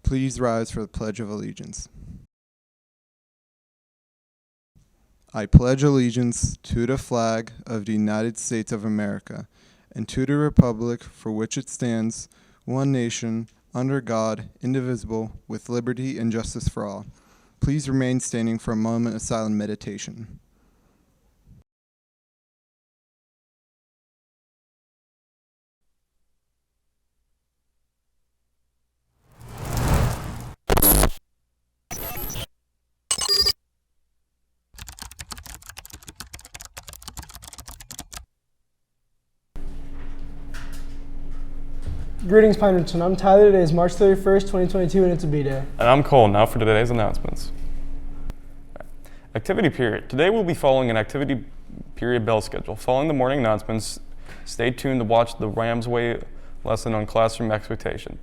Please rise for the Pledge of Allegiance. I pledge allegiance to the flag of the United States of America and to the republic for which it stands, one nation, under God, indivisible, with liberty and justice for all. Please remain standing for a moment of silent meditation. Greetings, Pine-Richland. I'm Tyler. Today is March 31st, 2022, and it's a B-Day. And I'm Cole. Now for today's announcements. Activity period. Today we'll be following an activity period bell schedule. Following the morning announcements, stay tuned to watch the RamsWay lesson on classroom expectation.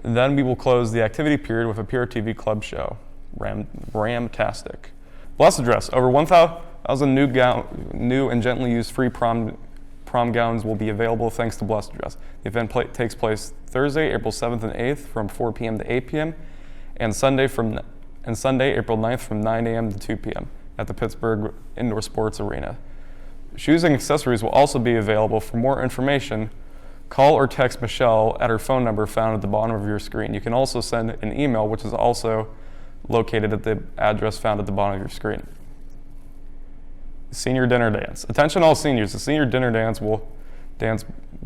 And then we will close the activity period with a PRTV Club show, Ramtastic. Blessed dress. Over 1,000 new and gently used free prom gowns will be available thanks to Blessed Dress. The event takes place Thursday, April 7th and 8th from 4 p.m. to 8 p.m. and Sunday, April 9th from 9 a.m. to 2 p.m. at the Pittsburgh Indoor Sports Arena. Shoes and accessories will also be available. For more information, call or text Michelle at her phone number found at the bottom of your screen. You can also send an email, which is also located at the address found at the bottom of your screen. Senior dinner dance. Attention all seniors, the senior dinner dance will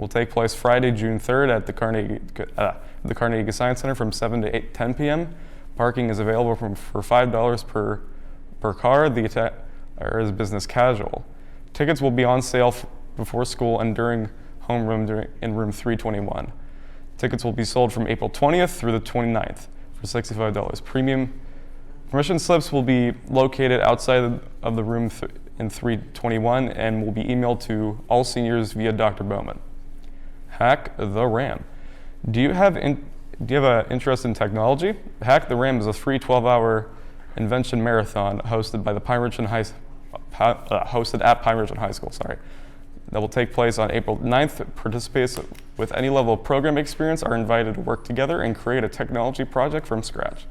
take place Friday, June 3rd at the Carnegie Science Center from 7 to 10 p.m. Parking is available for $5 per car. The attire is business casual. Tickets will be on sale before school and during homeroom in room 321. Tickets will be sold from April 20th through the 29th for $65. Premium permission slips will be located outside of the room in 321 and will be emailed to all seniors via Dr. Bowman. Hack the Ram. Do you have an interest in technology? Hack the Ram is a free 12-hour invention marathon hosted at Pine-Richland High School. That will take place on April 9th. Participants with any level of program experience are invited to work together and create a technology project from scratch.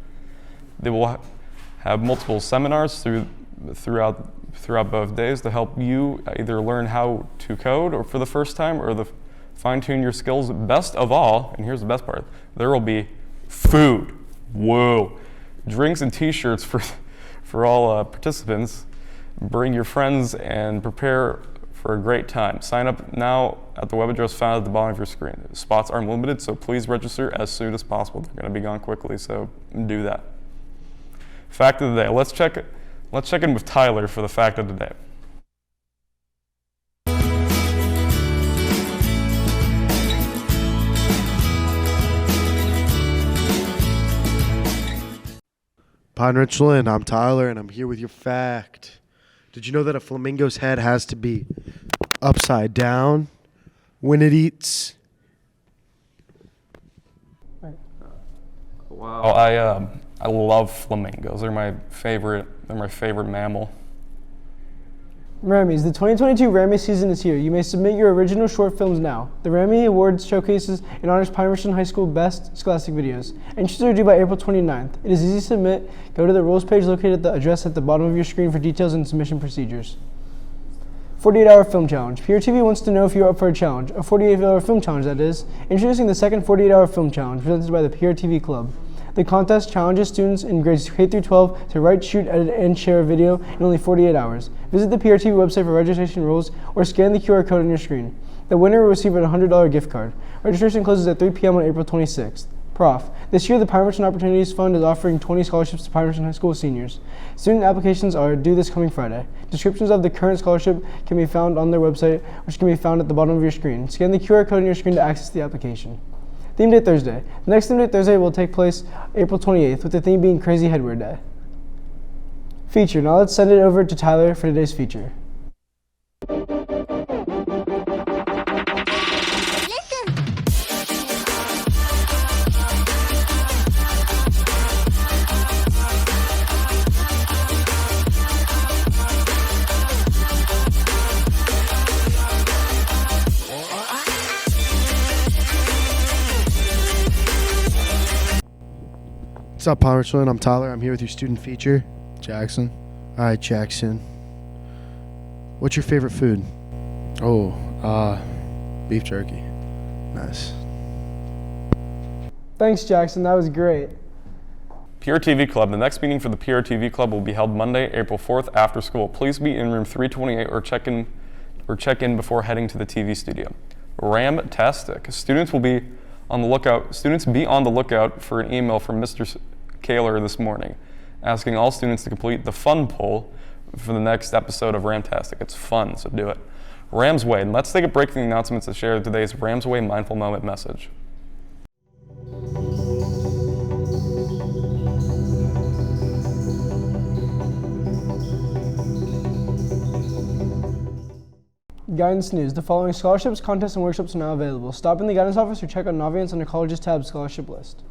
They will have multiple seminars throughout both days to help you either learn how to code or for the first time or fine-tune your skills. Best of all, and here's the best part, there will be food. Whoa. Drinks and t-shirts for all participants. Bring your friends and prepare for a great time. Sign up now at the web address found at the bottom of your screen. Spots aren't limited, so please register as soon as possible. They're going to be gone quickly, so do that. Fact of the day. Let's check in with Tyler for the fact of the day. Pine-Richland, I'm Tyler, and I'm here with your fact. Did you know that a flamingo's head has to be upside down when it eats? Wow. I love flamingos. They're my favorite mammal. Rammies. The 2022 Rammy season is here. You may submit your original short films now. The Rammy Awards showcases and honors Pine-Richland High School Best Scholastic Videos. Entries are due by April 29th. It is easy to submit. Go to the rules page located at the address at the bottom of your screen for details and submission procedures. 48-hour film challenge. PRTV wants to know if you're up for a challenge. A 48-hour film challenge, that is. Introducing the second 48-hour film challenge presented by the PRTV Club. The contest challenges students in grades K through 12 to write, shoot, edit, and share a video in only 48 hours. Visit the PRTV website for registration rules or scan the QR code on your screen. The winner will receive a $100 gift card. Registration closes at 3 p.m. on April 26th. Prof. This year, the Pine-Richland Opportunities Fund is offering 20 scholarships to Pine-Richland High School seniors. Student applications are due this coming Friday. Descriptions of the current scholarship can be found on their website, which can be found at the bottom of your screen. Scan the QR code on your screen to access the application. Theme Day Thursday. The next Theme Day Thursday will take place April 28th, with the theme being Crazy Headwear Day. Feature. Now let's send it over to Tyler for today's feature. What's up, Pine-Richland? I'm Tyler. I'm here with your student feature. Jackson. All right, Jackson. What's your favorite food? Oh, beef jerky. Nice. Thanks, Jackson. That was great. PRTV Club. The next meeting for the PRTV Club will be held Monday, April 4th after school. Please be in room 328 or check in before heading to the TV studio. Ramtastic. Students be on the lookout for an email from Mr. Kaler this morning, asking all students to complete the fun poll for the next episode of Ramtastic. It's fun, so do it. RamsWay. And let's take a break from the announcements to share today's RamsWay Mindful Moment message. Guidance news. The following scholarships, contests, and workshops are now available. Stop in the guidance office or check on Naviance under Colleges tab scholarship list.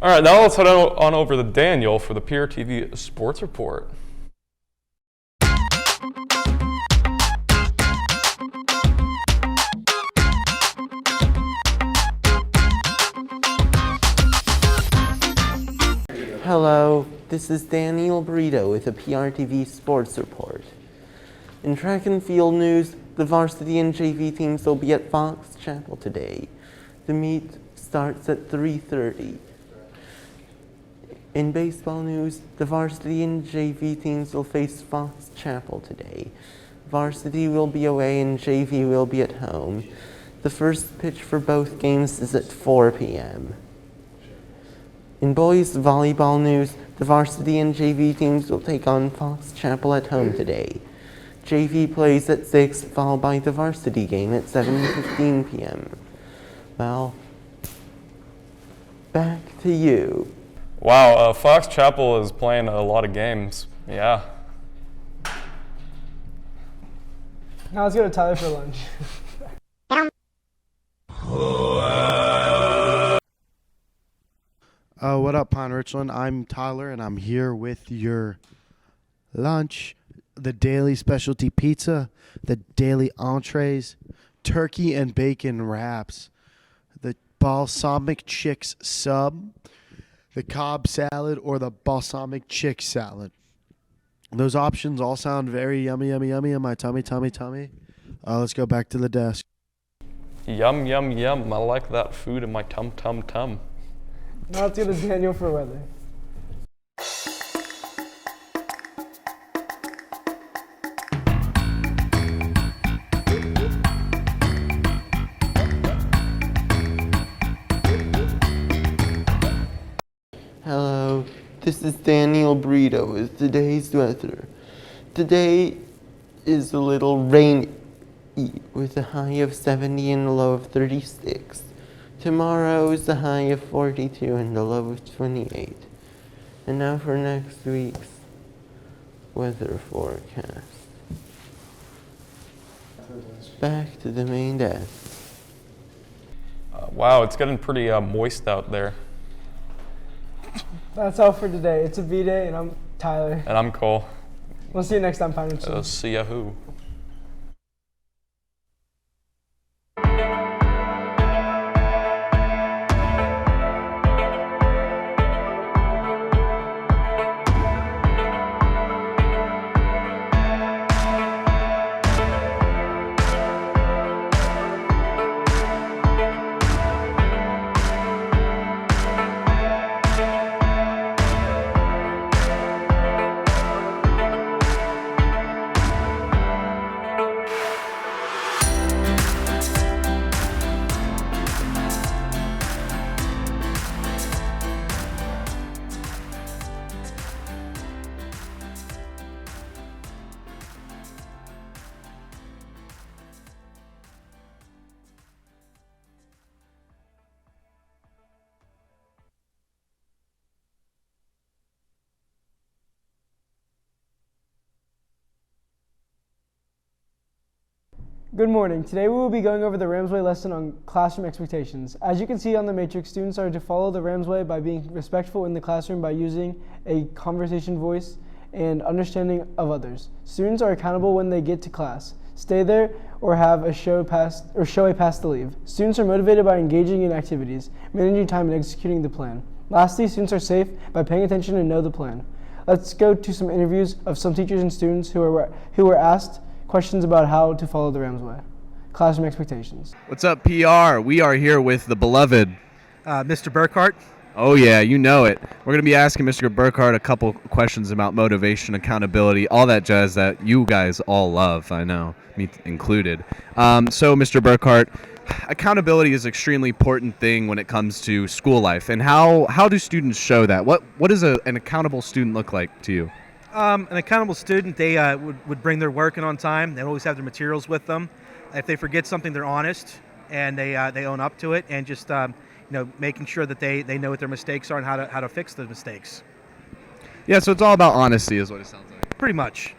All right, now let's head on over to Daniel for the PRTV Sports Report. Hello, this is Daniel Burrito with the PRTV Sports Report. In track and field news, the varsity and JV teams will be at Fox Chapel today. The meet starts at 3:30. In baseball news, the varsity and JV teams will face Fox Chapel today. Varsity will be away and JV will be at home. The first pitch for both games is at 4 p.m. In boys volleyball news, the varsity and JV teams will take on Fox Chapel at home today. JV plays at 6, followed by the varsity game at 7:15 p.m. Well, back to you. Wow, Fox Chapel is playing a lot of games. Yeah. Now let's go to Tyler for lunch. What up, Pine-Richland? I'm Tyler, and I'm here with your lunch, the daily specialty pizza, the daily entrees, turkey and bacon wraps, the balsamic chicks sub, the Cobb salad, or the balsamic chick salad. Those options all sound very yummy, yummy, yummy in my tummy. Let's go back to the desk. Yum, yum, yum. I like that food in my tum. Now let's go to Daniel for weather. Hello, this is Daniel Burrito with today's weather. Today is a little rainy with a high of 70 and a low of 36. Tomorrow is a high of 42 and a low of 28. And now for next week's weather forecast. Back to the main desk. Wow, it's getting pretty moist out there. That's all for today. It's a V-Day, and I'm Tyler. And I'm Cole. We'll see you next time, Pine-Richland. See ya who. Good morning. Today we will be going over the RamsWay lesson on classroom expectations. As you can see on the matrix, students are to follow the RamsWay by being respectful in the classroom by using a conversation voice and understanding of others. Students are accountable when they get to class. Stay there or show a pass to leave. Students are motivated by engaging in activities, managing time, and executing the plan. Lastly, students are safe by paying attention and know the plan. Let's go to some interviews of some teachers and students who were asked questions about how to follow the RamsWay. Classroom expectations. What's up, PR? We are here with the beloved Mr. Burkhart. Oh yeah, you know it. We're going to be asking Mr. Burkhart a couple questions about motivation, accountability, all that jazz that you guys all love, I know, me included. So Mr. Burkhart, accountability is an extremely important thing when it comes to school life. And how do students show that? What does an accountable student look like to you? An accountable student, they would bring their work in on time. They always have their materials with them. If they forget something, they're honest and they own up to it, and just making sure that they know what their mistakes are and how to fix the mistakes. Yeah, so it's all about honesty is what it sounds like. Pretty much.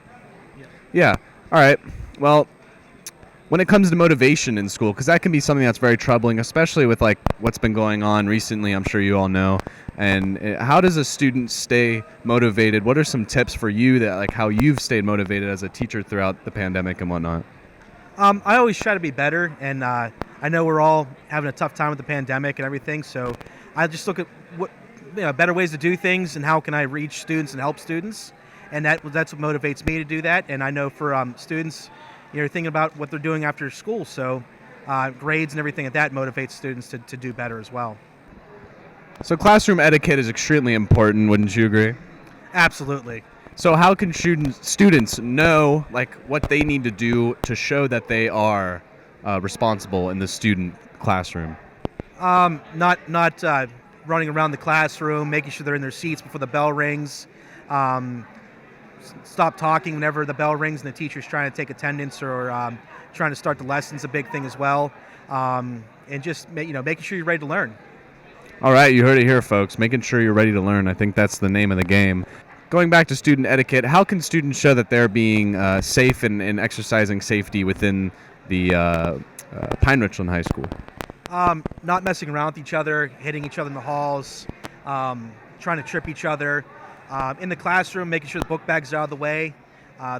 Yeah. All right. Well, when it comes to motivation in school, because that can be something that's very troubling, especially with like what's been going on recently, I'm sure you all know. And how does a student stay motivated? What are some tips for you that like how you've stayed motivated as a teacher throughout the pandemic and whatnot? I always try to be better, and I know we're all having a tough time with the pandemic and everything, so I just look at what better ways to do things and how can I reach students and help students, and that's what motivates me to do that. And I know for students, thinking about what they're doing after school, so grades and everything like that motivates students to do better as well. So classroom etiquette is extremely important, wouldn't you agree? Absolutely. So how can students know like what they need to do to show that they are responsible in the student classroom? Not running around the classroom, making sure they're in their seats before the bell rings. Stop talking whenever the bell rings and the teacher's trying to take attendance or trying to start the lesson's a big thing as well. And just making sure you're ready to learn. All right, you heard it here, folks. Making sure you're ready to learn. I think that's the name of the game. Going back to student etiquette, how can students show that they're being safe and exercising safety within the Pine-Richland High School? Not messing around with each other, hitting each other in the halls, trying to trip each other. In the classroom, making sure the book bags are out of the way.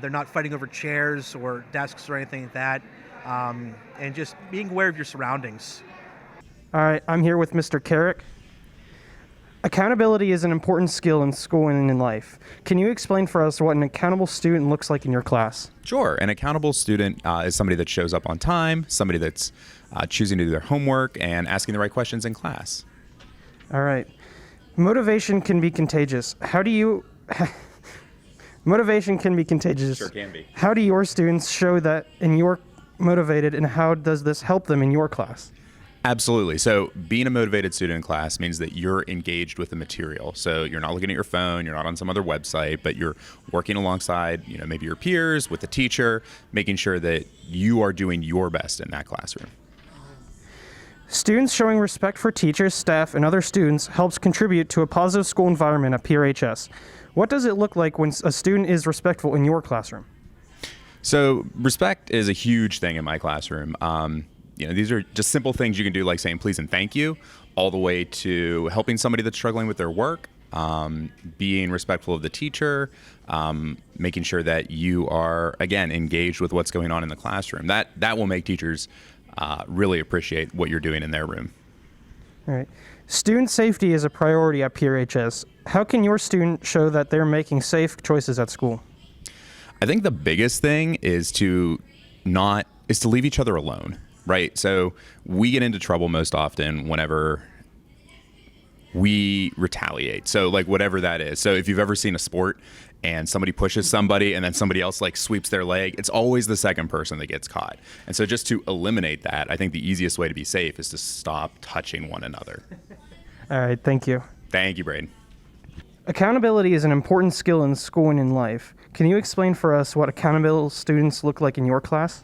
They're not fighting over chairs or desks or anything like that. And just being aware of your surroundings. All right, I'm here with Mr. Carrick. Accountability is an important skill in school and in life. Can you explain for us what an accountable student looks like in your class? Sure. An accountable student is somebody that shows up on time, somebody that's choosing to do their homework and asking the right questions in class. All right. Motivation can be contagious. Motivation can be contagious. Sure can be. How do your students show that you're motivated, and how does this help them in your class? Absolutely. So being a motivated student in class means that you're engaged with the material. So you're not looking at your phone, you're not on some other website, but you're working alongside, maybe your peers, with the teacher, making sure that you are doing your best in that classroom. Students showing respect for teachers, staff, and other students helps contribute to a positive school environment at PRHS. What does it look like when a student is respectful in your classroom? So respect is a huge thing in my classroom. These are just simple things you can do, like saying please and thank you, all the way to helping somebody that's struggling with their work, being respectful of the teacher, making sure that you are, again, engaged with what's going on in the classroom. That will make teachers really appreciate what you're doing in their room. All right. Student safety is a priority at PRHS. How can your student show that they're making safe choices at school? I think the biggest thing is to leave each other alone. Right. So we get into trouble most often whenever we retaliate. So like whatever that is. So if you've ever seen a sport and somebody pushes somebody and then somebody else like sweeps their leg, it's always the second person that gets caught. And so just to eliminate that, I think the easiest way to be safe is to stop touching one another. All right. Thank you. Thank you, Braden. Accountability is an important skill in school and in life. Can you explain for us what accountable students look like in your class?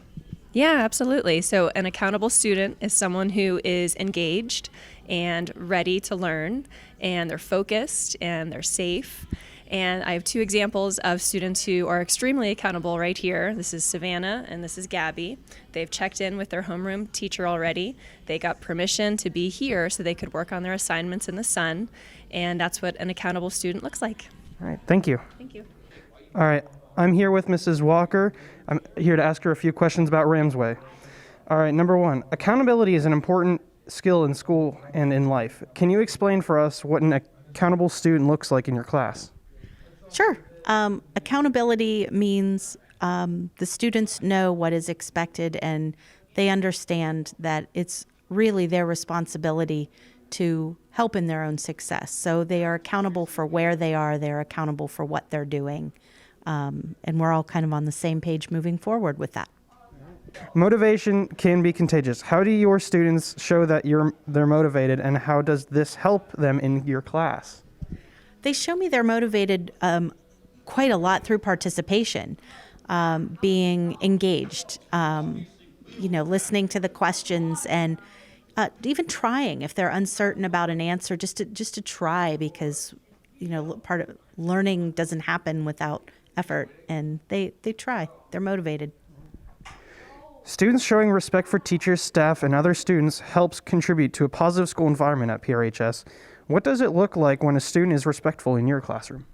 Yeah, absolutely. So an accountable student is someone who is engaged and ready to learn, and they're focused and they're safe, And I have two examples of students who are extremely accountable right here. This is Savannah and this is Gabby. They've checked in with their homeroom teacher already. They got permission to be here so they could work on their assignments in the sun. And that's what an accountable student looks like. All right, thank you. Thank you. All right, I'm here with Mrs. Walker. I'm here to ask her a few questions about RamsWay. All right, number one, accountability is an important skill in school and in life. Can you explain for us what an accountable student looks like in your class? Sure. Accountability means the students know what is expected and they understand that it's really their responsibility to help in their own success. So they are accountable for where they are, they're accountable for what they're doing. And we're all kind of on the same page moving forward with that. Motivation can be contagious. How do your students show that they're motivated, and how does this help them in your class? They show me they're motivated quite a lot through participation, being engaged, listening to the questions, and even trying if they're uncertain about an answer, just to try, because part of learning doesn't happen without effort, and they try. They're motivated. Students showing respect for teachers, staff, and other students helps contribute to a positive school environment at PRHS. What does it look like when a student is respectful in your classroom?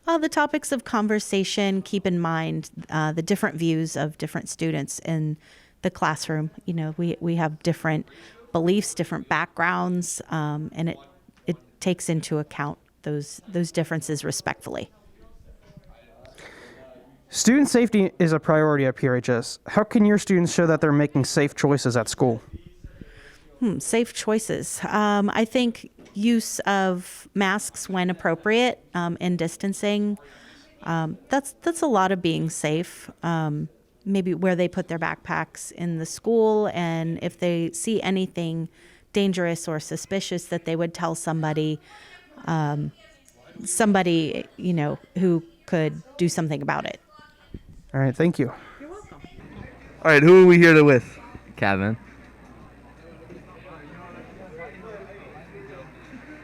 The topics of conversation, keep in mind the different views of different students in the classroom. We have different beliefs, different backgrounds, and it takes into account those differences respectfully. Student safety is a priority at PRHS. How can your students show that they're making safe choices at school? Safe choices. I think use of masks when appropriate and distancing. That's a lot of being safe. Maybe where they put their backpacks in the school, and if they see anything dangerous or suspicious, that they would tell somebody who could do something about it. All right, thank you. You're welcome. All right, who are we here with? Kevin.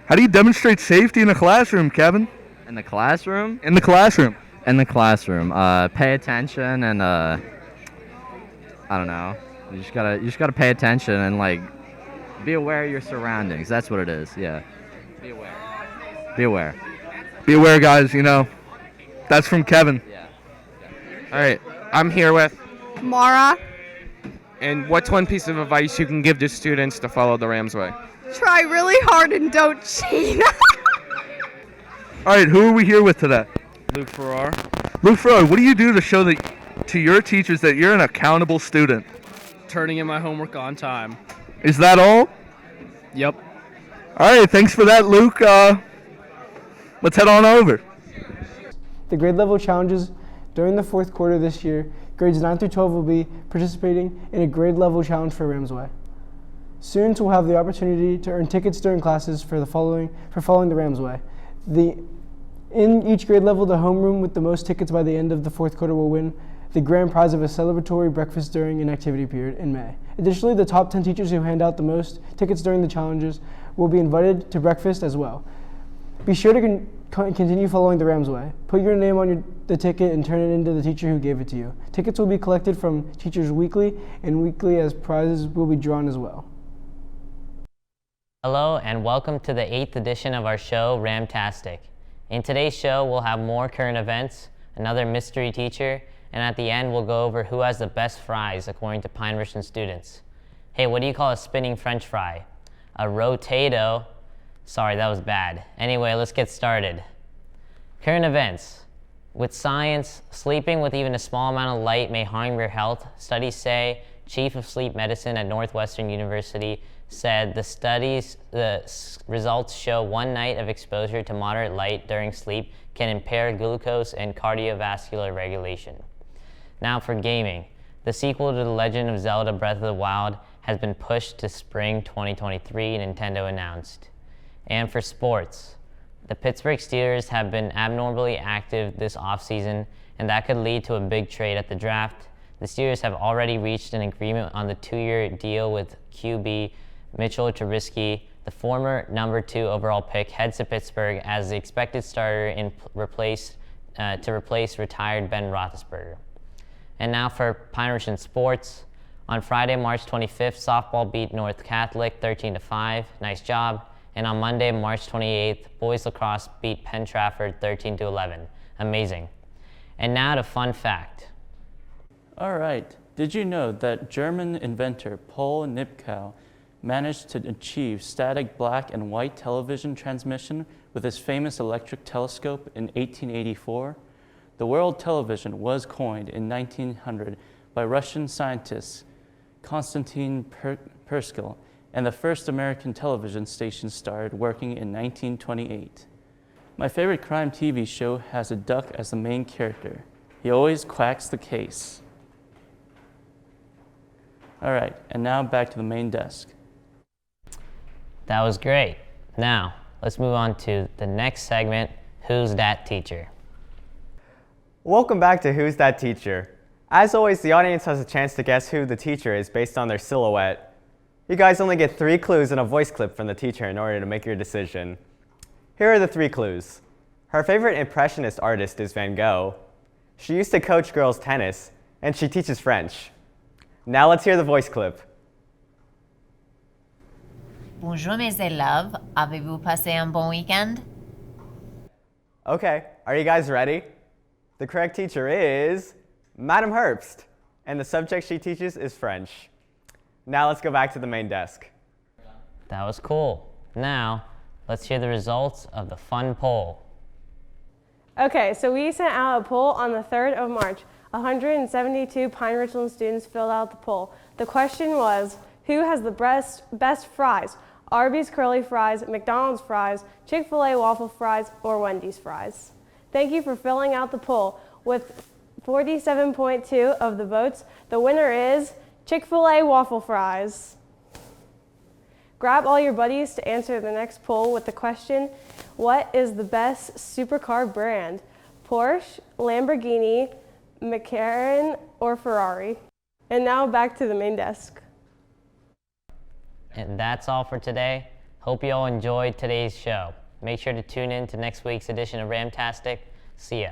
How do you demonstrate safety in a classroom, Kevin? In the classroom? In the classroom. In the classroom. Pay attention and I don't know. You just gotta pay attention and be aware of your surroundings. That's what it is. Yeah. Be aware. Be aware. Be aware, guys. That's from Kevin. Yeah. All right, I'm here with Mara. And what's one piece of advice you can give to students to follow the RamsWay? Try really hard and don't cheat. All right, who are we here with today? Luke Farrar. Luke Farrar, what do you do to show to your teachers that you're an accountable student? Turning in my homework on time. Is that all? Yep. All right, thanks for that, Luke. Let's head on over. The grade level challenges during the fourth quarter this year, grades 9 through 12 will be participating in a grade level challenge for RamsWay. Students will have the opportunity to earn tickets during classes for following the RamsWay. In each grade level, the homeroom with the most tickets by the end of the fourth quarter will win the grand prize of a celebratory breakfast during an activity period in May. Additionally, the top 10 teachers who hand out the most tickets during the challenges will be invited to breakfast as well. Be sure to continue following the RamsWay. Put your name on the ticket and turn it into the teacher who gave it to you. Tickets will be collected from teachers weekly, and weekly as prizes will be drawn as well. Hello and welcome to the 8th edition of our show, Ramtastic. In today's show, we'll have more current events, another mystery teacher, and at the end, we'll go over who has the best fries according to Pine-Richland students. Hey, what do you call a spinning French fry? A rotato. Sorry, that was bad. Anyway, let's get started. Current events. With science, sleeping with even a small amount of light may harm your health. Studies say, Chief of Sleep Medicine at Northwestern University said the results show 1 night of exposure to moderate light during sleep can impair glucose and cardiovascular regulation. Now for gaming. The sequel to The Legend of Zelda Breath of the Wild has been pushed to spring 2023, Nintendo announced. And for sports, the Pittsburgh Steelers have been abnormally active this offseason, and that could lead to a big trade at the draft. The Steelers have already reached an agreement on the 2-year deal with QB Mitchell Trubisky. The former number 2 overall pick heads to Pittsburgh as the expected starter to replace retired Ben Roethlisberger. And now for Pine-Richland sports. On Friday, March 25th, softball beat North Catholic 13-5. Nice job. And on Monday, March 28th, boys lacrosse beat Penn Trafford 13-11. Amazing. And now to fun fact. All right. Did you know that German inventor Paul Nipkow managed to achieve static black and white television transmission with his famous electric telescope in 1884? The world television was coined in 1900 by Russian scientist Konstantin Perskil, and the first American television station started working in 1928. My favorite crime TV show has a duck as the main character. He always quacks the case. All right, and now back to the main desk. That was great. Now, let's move on to the next segment, Who's That Teacher? Welcome back to Who's That Teacher? As always, the audience has a chance to guess who the teacher is based on their silhouette. You guys only get 3 clues and a voice clip from the teacher in order to make your decision. Here are the 3 clues. Her favorite impressionist artist is Van Gogh. She used to coach girls tennis, and she teaches French. Now let's hear the voice clip. Bonjour mes élèves, avez-vous passé un bon week-end? Okay, are you guys ready? The correct teacher is Madam Herbst, and the subject she teaches is French. Now let's go back to the main desk. That was cool. Now, let's hear the results of the fun poll. Okay, so we sent out a poll on the 3rd of March. 172 Pine-Richland students filled out the poll. The question was, who has the best fries? Arby's curly fries, McDonald's fries, Chick-fil-A waffle fries, or Wendy's fries? Thank you for filling out the poll. With 47.2 of the votes, the winner is Chick-fil-A waffle fries. Grab all your buddies to answer the next poll with the question, what is the best supercar brand? Porsche, Lamborghini, McLaren, or Ferrari? And now back to the main desk. And that's all for today. Hope you all enjoyed today's show. Make sure to tune in to next week's edition of Ramtastic. See ya.